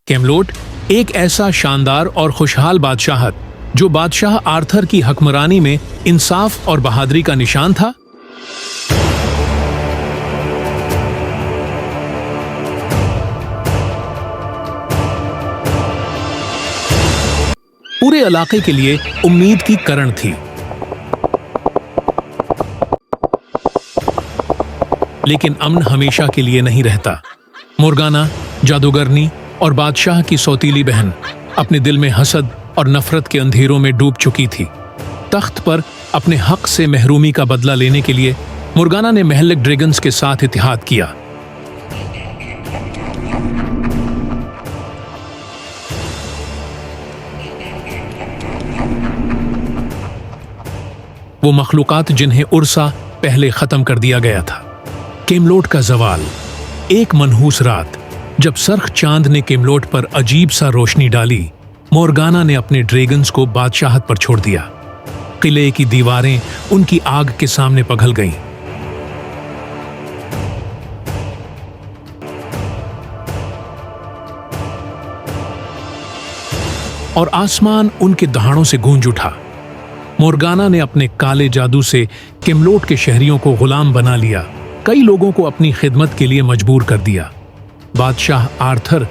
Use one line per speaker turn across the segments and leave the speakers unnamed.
कैमलोट एक ऐसा शानदार और खुशहाल बादशाहत जो बादशाह आर्थर की हुक्मरानी में इंसाफ और बहादुरी का निशान था। पूरे इलाके के लिए उम्मीद की किरण थी, लेकिन अमन हमेशा के लिए नहीं रहता। मोर्गाना, जादूगरनी और बादशाह की सौतीली बहन अपने दिल में हसद और नफरत के अंधेरों में डूब चुकी थी। तख्त पर अपने हक से महरूमी का बदला लेने के लिए मोर्गाना ने महलिक ड्रैगन्स के साथ इत्तेहाद किया। वो मखलूकात जिन्हें उर्सा पहले खत्म कर दिया गया था। कैमलोट का जवाल। एक मनहूस रात जब सरख चांद ने कैमलोट पर अजीब सा रोशनी डाली, मोर्गाना ने अपने ड्रैगन्स को बादशाहत पर छोड़ दिया। किले की दीवारें उनकी आग के सामने पिघल गईं। और आसमान उनके दहाड़ों से गूंज उठा। मोर्गाना ने अपने काले जादू से कैमलोट के शहरियों को गुलाम बना लिया, कई लोगों को अपनी खिदमत के लिए मजबूर कर दिया। बादशाह आर्थर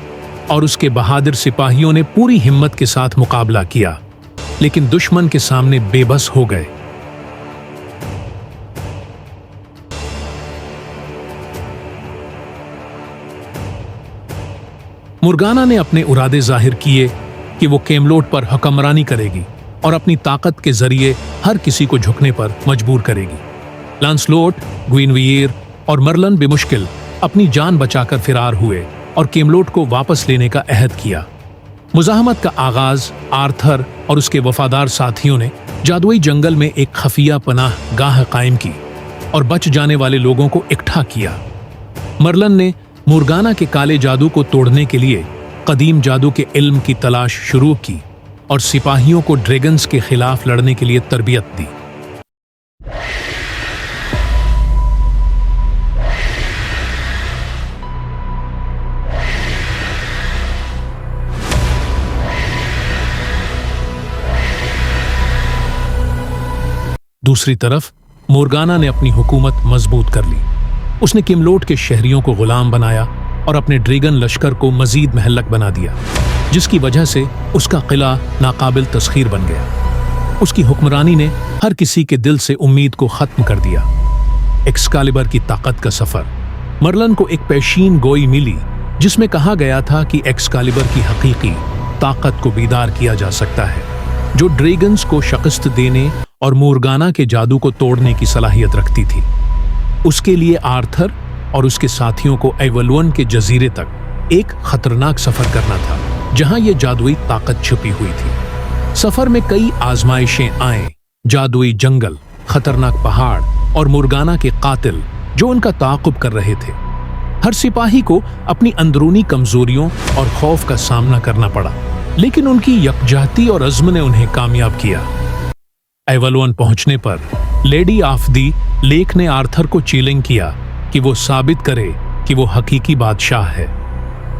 और उसके बहादुर सिपाहियों ने पूरी हिम्मत के साथ मुकाबला किया, लेकिन दुश्मन के सामने बेबस हो गए। मोर्गाना ने अपने इरादे जाहिर किए कि वो कैमलोट पर हुक्मरानी करेगी और अपनी ताकत के जरिए हर किसी को झुकने पर मजबूर करेगी। लांसलोट, ग्विनवियर और मर्लन बेमुश्किल अपनी जान बचाकर फिरार हुए और कैमलोट को वापस लेने का अहद किया। मुज़ाहमत का आगाज आर्थर और उसके वफादार साथियों ने जादुई जंगल में एक खफिया पनाह गाह कायम की और बच जाने वाले लोगों को इकट्ठा किया। मर्लन ने मोर्गाना के काले जादू को तोड़ने के लिए कदीम जादू के इल्म की तलाश शुरू की और सिपाहियों को ड्रैगन्स के खिलाफ लड़ने के लिए तरबियत दी। दूसरी तरफ मोर्गाना ने अपनी हुकूमत मजबूत कर ली। उसने कैमलोट के शहरियों को गुलाम बनाया और अपने ड्रैगन लश्कर को मजीद महलक बना दिया, जिसकी वजह से उसका किला नाकाबिल तस्खीर बन गया। उसकी हुक्मरानी ने हर किसी के दिल से उम्मीद को खत्म कर दिया। एक्सकालिबर की ताकत का सफर। मर्लन को एक पेशीन गोई मिली जिसमें कहा गया था कि एक्सकालिबर की हकीकी ताकत को बीदार किया जा सकता है, जो ड्रैगन्स को शिकस्त देने और मोर्गाना के जादू को तोड़ने की सलाहियत रखती थी। उसके लिए आर्थर और उसके साथियों को एवलवन के जजीरे तक एक खतरनाक सफर करना था, जहां यह जादुई ताकत छुपी हुई थी। सफर में कई आजमाइशें आए, जादुई जंगल, खतरनाक पहाड़ और मोर्गाना के कातिल जो उनका ताक़ुब कर रहे थे। हर सिपाही को अपनी अंदरूनी कमजोरियों और खौफ का सामना करना पड़ा, लेकिन उनकी यकजहती और अज़्म ने उन्हें कामयाब किया। एवलवन पहुंचने पर लेडी ऑफ दी लेक ने आर्थर को चैलेंज किया कि वो साबित करे कि वो हकीकी बादशाह है।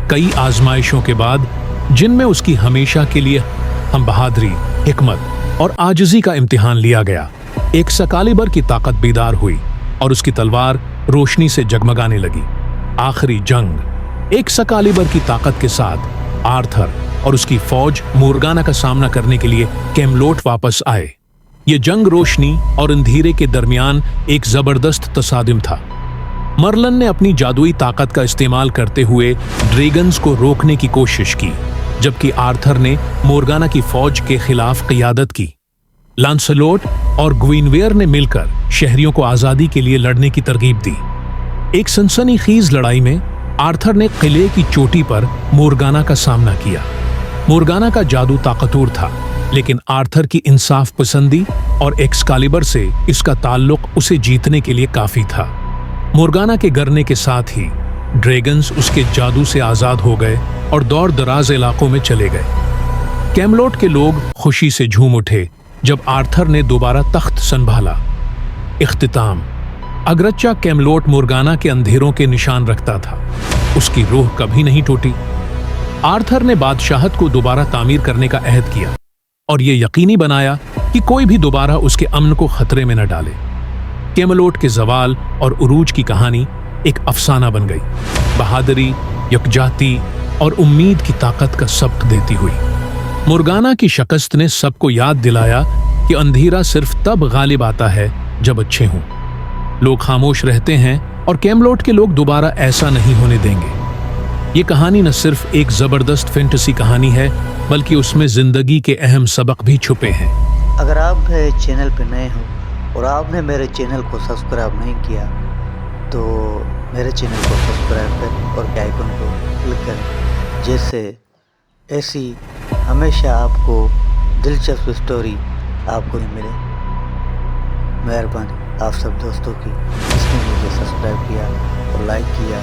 कई आजमाइशों के बाद, जिनमें उसकी हमेशा के लिए हम बहादुरी, हिकमत और आजिज़ी का इम्तिहान लिया गया, एक्सकालिबर की ताकत बीदार हुई और उसकी तलवार रोशनी से जगमगाने लगी। आखिरी जंग। एक्सकालिबर की ताकत के साथ आर्थर और उसकी फौज मोर्गाना का सामना करने के लिए कैमलोट वापस आए। ये जंग रोशनी और अंधेरे के दरमियान एक जबरदस्त तसादुम था। मर्लन ने अपनी जादुई ताकत का इस्तेमाल करते हुए ड्रैगन्स को रोकने की कोशिश की, जबकि आर्थर ने मोर्गाना की फौज के खिलाफ क़ियादत की। लांसलोट और ग्विनवेयर ने मिलकर शहरियों को आज़ादी के लिए लड़ने की तरगीब दी। एक सनसनीखेज लड़ाई में आर्थर ने किले की चोटी पर मोर्गाना का सामना किया। मोर्गाना का जादू ताकतवर था, लेकिन आर्थर की इंसाफ पसंदी और एक्सकालिबर से इसका ताल्लुक उसे जीतने के लिए काफी था। मोर्गाना के गिरने के साथ ही ड्रैगन्स उसके जादू से आजाद हो गए और दूर दराज इलाकों में चले गए। कैमलोट के लोग खुशी से झूम उठे जब आर्थर ने दोबारा तख्त संभाला। इख्तिताम। अगरच्चा कैमलोट मोर्गाना के अंधेरों के निशान रखता था, उसकी रूह कभी नहीं टूटी। आर्थर ने बादशाहत को दोबारा तामीर करने का अहद किया और ये यकीनी बनाया कि कोई भी दोबारा उसके अमन को खतरे में न डाले। कैमलोट के जवाल और उरूज की कहानी एक अफसाना बन गई, बहादुरी, यकजाती और उम्मीद की ताकत का सबक देती हुई। मोर्गाना की शिकस्त ने सबको याद दिलाया कि अंधेरा सिर्फ तब गालिब आता है जब अच्छे हों। लोग खामोश रहते हैं और कैमलोट के लोग दोबारा ऐसा नहीं होने देंगे। ये कहानी न सिर्फ एक जबरदस्त फैंटेसी कहानी है, बल्कि उसमें जिंदगी के अहम सबक भी छुपे हैं।
अगर आप मेरे चैनल पर नए हो और आपने मेरे चैनल को सब्सक्राइब नहीं किया तो मेरे चैनल को सब्सक्राइब करें और बेल आइकन को क्लिक करें, जिससे ऐसी हमेशा आपको दिलचस्प स्टोरी आपको मिले। मेहरबानी आप सब दोस्तों की जिसने मुझे सब्सक्राइब किया और लाइक किया।